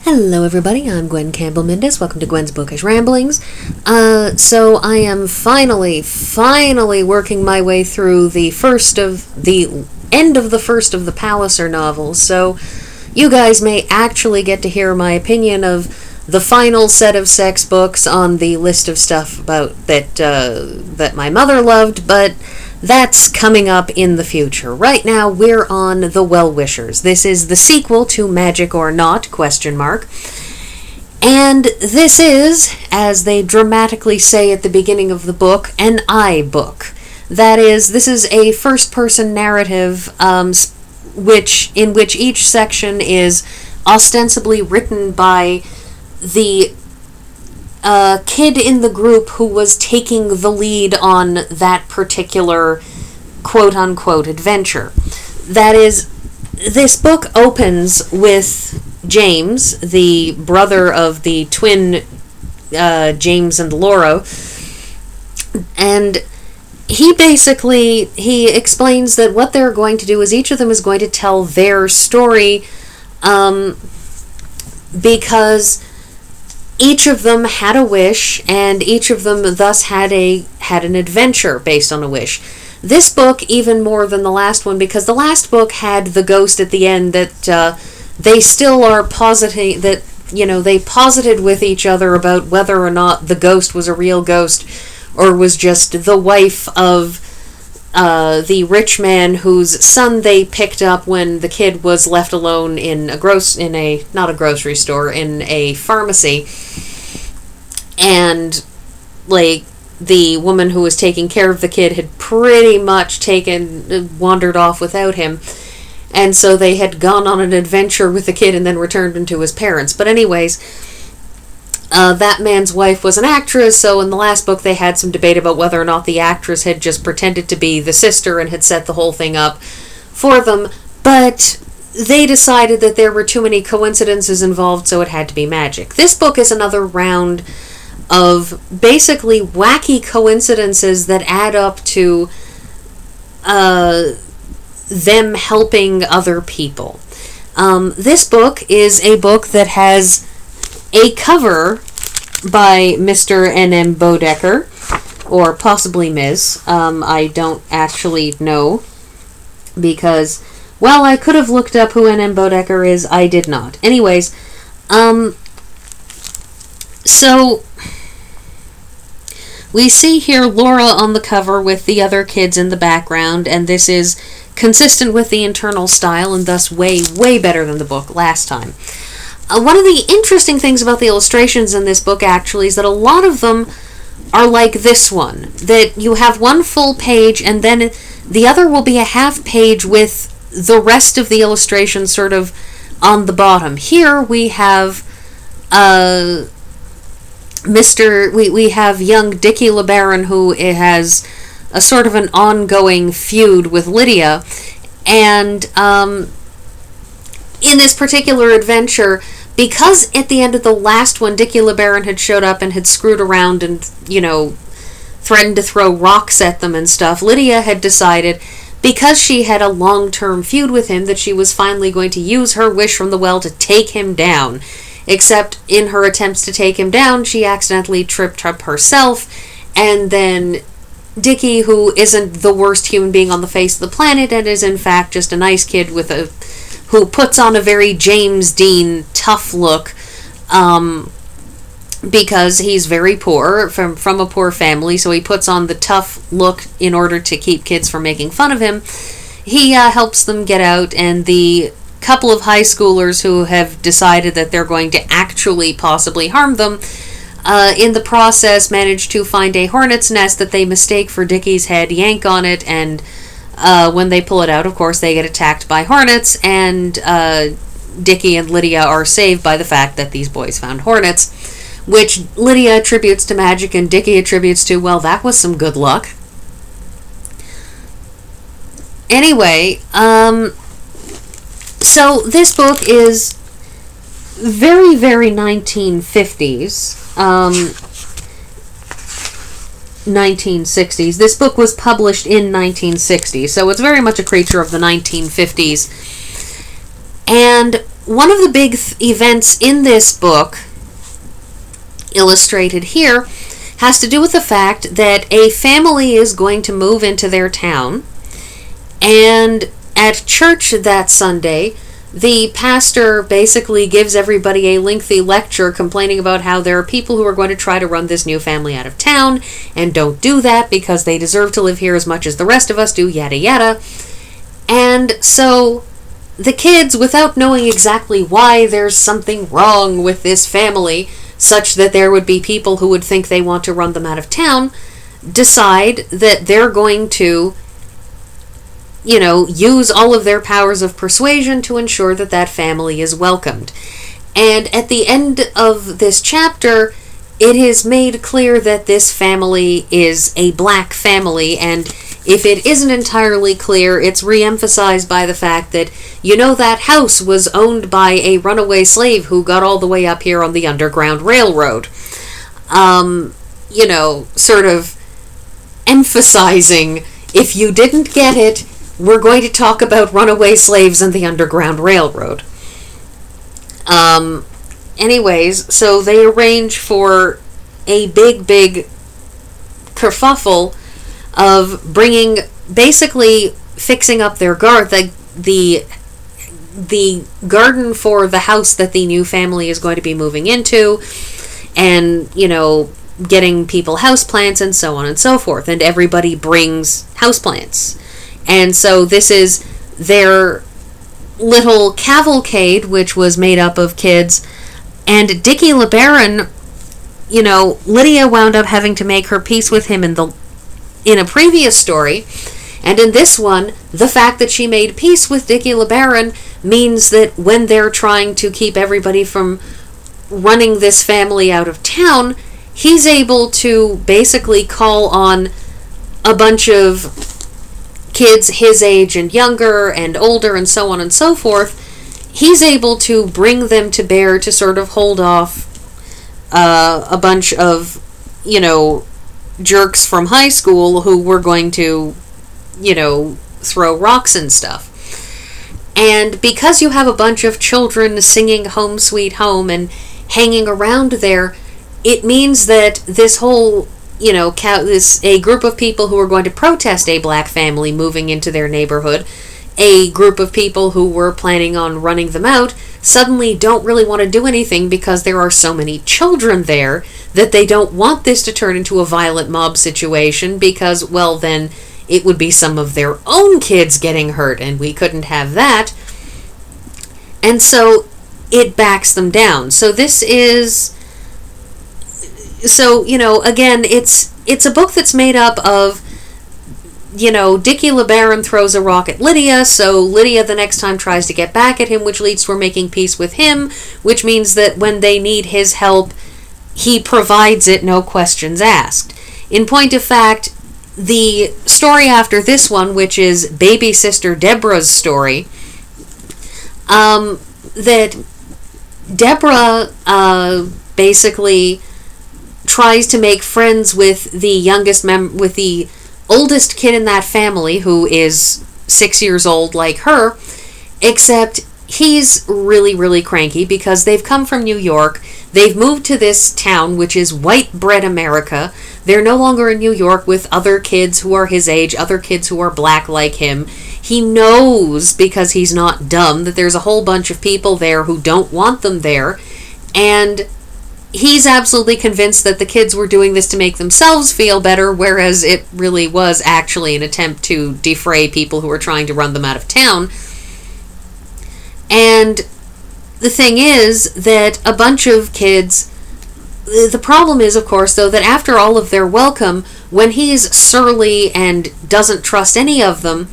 Hello everybody, I'm Gwen Campbell-Mindes. Welcome to Gwen's Bookish Ramblings. So I am finally working my way through the end of the first of the Palliser novels. So you guys may actually get to hear my opinion of the final set of sex books on the list of stuff about that my mother loved, but that's coming up in the future. Right now, we're on The Well-Wishers. This is the sequel to Magic or Not, ? And this is, as they dramatically say at the beginning of the book, an I book. That is, this is a first-person narrative in which each section is ostensibly written by the kid in the group who was taking the lead on that particular quote-unquote adventure. That is, this book opens with James, the brother of the twin James and Laura, and he explains that what they're going to do is each of them is going to tell their story because each of them had a wish, and each of them thus had an adventure based on a wish. This book, even more than the last one, because the last book had the ghost at the end that they still are positing that, they posited with each other about whether or not the ghost was a real ghost or was just the wife of the rich man whose son they picked up when the kid was left alone in a pharmacy. And, the woman who was taking care of the kid had pretty much wandered off without him. And so they had gone on an adventure with the kid and then returned him to his parents. But anyways, that man's wife was an actress, so in the last book they had some debate about whether or not the actress had just pretended to be the sister and had set the whole thing up for them. But they decided that there were too many coincidences involved, so it had to be magic. This book is another round of basically wacky coincidences that add up to them helping other people. This book is a book that has a cover by Mr. N.M. Bodecker, or possibly Ms. I don't actually know, because, well, I could have looked up who N.M. Bodecker is. I did not. Anyways, so we see here Laura on the cover with the other kids in the background, and this is consistent with the internal style and thus way better than the book last time. One of the interesting things about the illustrations in this book, actually, is that a lot of them are like this one. That you have one full page, and then the other will be a half page with the rest of the illustrations sort of on the bottom. Here we have we have young Dicky LeBaron, who has a sort of an ongoing feud with Lydia, and in this particular adventure, because at the end of the last one, Dicky LeBaron had showed up and had screwed around and, threatened to throw rocks at them and stuff, Lydia had decided, because she had a long-term feud with him, that she was finally going to use her wish from the well to take him down. Except in her attempts to take him down, she accidentally tripped up herself, and then Dicky, who isn't the worst human being on the face of the planet and is in fact just a nice kid who puts on a very James Dean tough look, because he's very poor, from a poor family, so he puts on the tough look in order to keep kids from making fun of him. He helps them get out, and the couple of high schoolers who have decided that they're going to actually possibly harm them, in the process manage to find a hornet's nest that they mistake for Dicky's head, yank on it, and when they pull it out, of course, they get attacked by hornets, and Dicky and Lydia are saved by the fact that these boys found hornets, which Lydia attributes to magic and Dicky attributes to, well, that was some good luck. Anyway, so this book is very, very 1950s, 1960s. This book was published in 1960, so it's very much a creature of the 1950s. And one of the big events in this book, illustrated here, has to do with the fact that a family is going to move into their town, and at church that Sunday, the pastor basically gives everybody a lengthy lecture complaining about how there are people who are going to try to run this new family out of town, and don't do that because they deserve to live here as much as the rest of us do, yada yada. And so the kids, without knowing exactly why there's something wrong with this family, such that there would be people who would think they want to run them out of town, decide that they're going to, use all of their powers of persuasion to ensure that that family is welcomed. And at the end of this chapter, it is made clear that this family is a black family, and if it isn't entirely clear, it's re-emphasized by the fact that, that house was owned by a runaway slave who got all the way up here on the Underground Railroad. Sort of emphasizing, if you didn't get it, we're going to talk about runaway slaves and the Underground Railroad. Anyways, so they arrange for a big kerfuffle of fixing up their the garden for the house that the new family is going to be moving into, and, getting people houseplants and so on and so forth, and everybody brings houseplants. And so this is their little cavalcade, which was made up of kids, and Dicky LeBaron, Lydia wound up having to make her peace with him in a previous story, and in this one, the fact that she made peace with Dicky LeBaron means that when they're trying to keep everybody from running this family out of town, he's able to basically call on a bunch of kids his age and younger and older and so on and so forth. He's able to bring them to bear to sort of hold off a bunch of, jerks from high school who were going to, throw rocks and stuff. And because you have a bunch of children singing Home Sweet Home and hanging around there, it means that this whole, a group of people who are going to protest a black family moving into their neighborhood, a group of people who were planning on running them out, suddenly don't really want to do anything because there are so many children there that they don't want this to turn into a violent mob situation because, well, then it would be some of their own kids getting hurt, and we couldn't have that. And so it backs them down. So this is... So, again, it's a book that's made up of, Dicky LeBaron throws a rock at Lydia, so Lydia the next time tries to get back at him, which leads to her making peace with him, which means that when they need his help, he provides it, no questions asked. In point of fact, the story after this one, which is baby sister Deborah's story, that Deborah basically tries to make friends with the oldest kid in that family, who is 6 years old like her, except he's really, really cranky because they've come from New York. They've moved to this town, which is white bread America. They're no longer in New York with other kids who are his age, other kids who are black like him. He knows, because he's not dumb, that there's a whole bunch of people there who don't want them there, and he's absolutely convinced that the kids were doing this to make themselves feel better, whereas it really was actually an attempt to defray people who were trying to run them out of town. And the thing is that a bunch of kids... The problem is, of course, though, that after all of their welcome, when he's surly and doesn't trust any of them,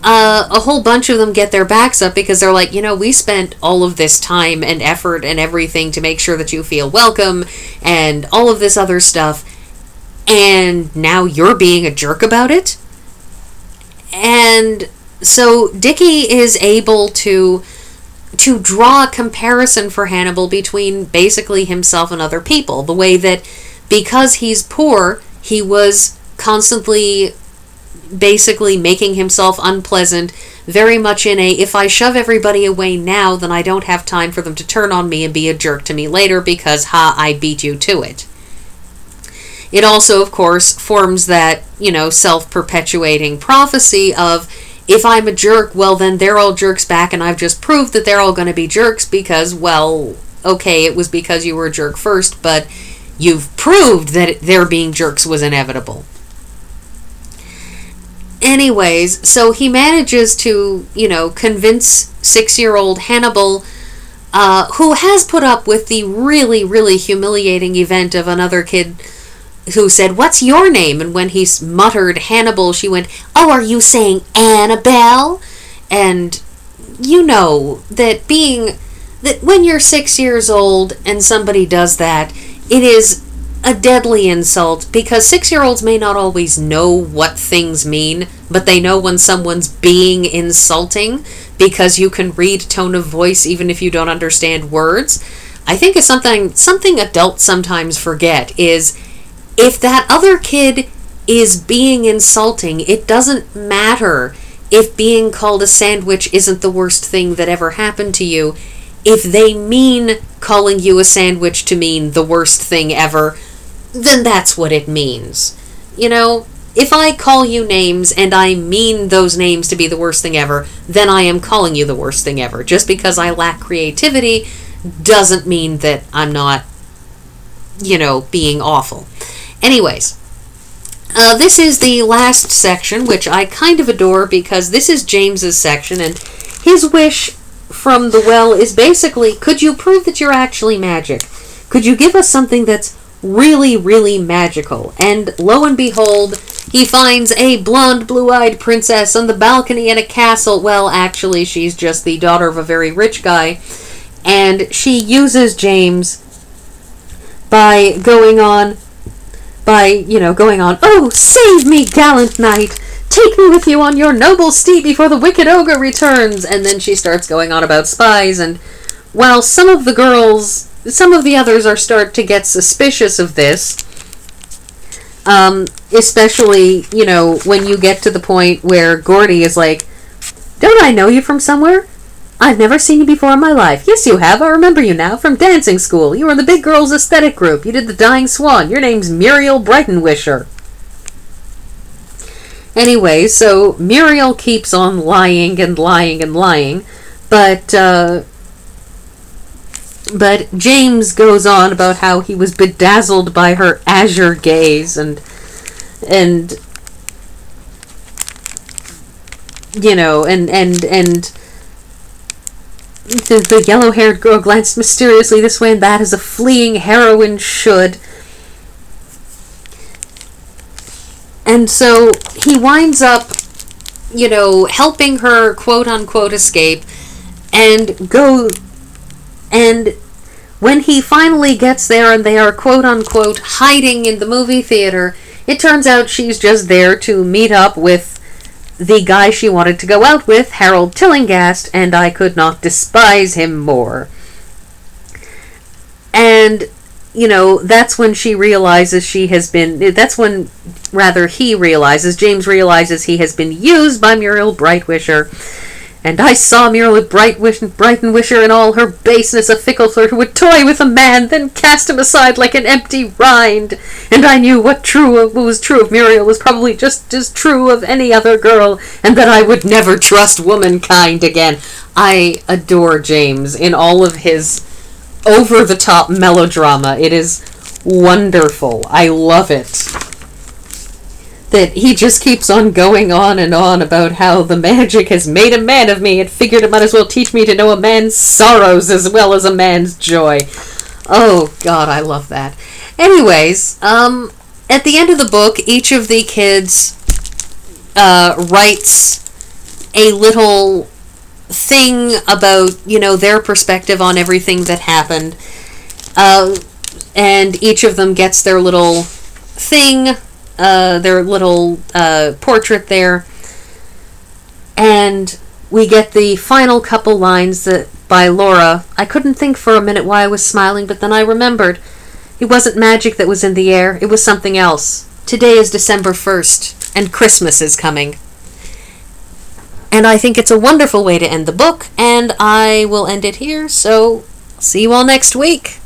a whole bunch of them get their backs up because they're like, we spent all of this time and effort and everything to make sure that you feel welcome and all of this other stuff, and now you're being a jerk about it? And so Dicky is able to draw a comparison for Hannibal between basically himself and other people. The way that because he's poor, he was constantly basically making himself unpleasant, very much in a, if I shove everybody away now, then I don't have time for them to turn on me and be a jerk to me later because, I beat you to it. It also, of course, forms that, self-perpetuating prophecy of, if I'm a jerk, well, then they're all jerks back, and I've just proved that they're all going to be jerks because, well, okay, it was because you were a jerk first, but you've proved that their being jerks was inevitable. Anyways, so he manages to, convince 6-year-old Hannibal, who has put up with the really, really humiliating event of another kid who said, "What's your name?" And when he muttered Hannibal, she went, "Oh, are you saying Annabelle?" And that when you're 6 years old and somebody does that, it is a deadly insult, because 6-year-olds may not always know what things mean, but they know when someone's being insulting, because you can read tone of voice even if you don't understand words. I think it's something adults sometimes forget is, if that other kid is being insulting, it doesn't matter if being called a sandwich isn't the worst thing that ever happened to you. If they mean calling you a sandwich to mean the worst thing ever, then that's what it means. If I call you names and I mean those names to be the worst thing ever, then I am calling you the worst thing ever. Just because I lack creativity doesn't mean that I'm not, being awful. Anyways, this is the last section, which I kind of adore, because this is James's section, and his wish from the well is basically, could you prove that you're actually magic? Could you give us something that's really, really magical? And lo and behold, he finds a blonde, blue-eyed princess on the balcony in a castle. Well, actually, she's just the daughter of a very rich guy, and she uses James by going on, "Oh, save me, gallant knight! Take me with you on your noble steed before the wicked ogre returns!" And then she starts going on about spies, and while some of the others start to get suspicious of this, especially, when you get to the point where Gordy is like, "Don't I know you from somewhere? I've never seen you before in my life." "Yes, you have. I remember you now. From dancing school. You were in the big girls' aesthetic group. You did the Dying Swan. Your name's Muriel Brightonwisher." Anyway, so Muriel keeps on lying and lying and lying, but James goes on about how he was bedazzled by her azure gaze, and the yellow-haired girl glanced mysteriously this way and that, as a fleeing heroine should. And so he winds up, helping her quote-unquote escape, and when he finally gets there and they are quote-unquote hiding in the movie theater, it turns out she's just there to meet up with the guy she wanted to go out with, Harold Tillinghast, and I could not despise him more. And, that's when he realizes, James realizes he has been used by Muriel Brightwisher. "And I saw Muriel Brightonwisher in all her baseness, a fickle flirt who would toy with a man, then cast him aside like an empty rind. And I knew what was true of Muriel was probably just as true of any other girl, and that I would never trust womankind again." I adore James in all of his over-the-top melodrama. It is wonderful. I love it. That he just keeps on going on and on about how the magic has made a man of me. It figured it might as well teach me to know a man's sorrows as well as a man's joy. Oh, God, I love that. Anyways, at the end of the book, each of the kids writes a little thing about, their perspective on everything that happened. And each of them gets their little thing, their little portrait there, and we get the final couple lines by Laura. I couldn't think for a minute why I was smiling, but then I remembered. It wasn't magic that was in the air, it was something else. Today is December 1st, and Christmas is coming. And I think it's a wonderful way to end the book, and I will end it here, so see you all next week.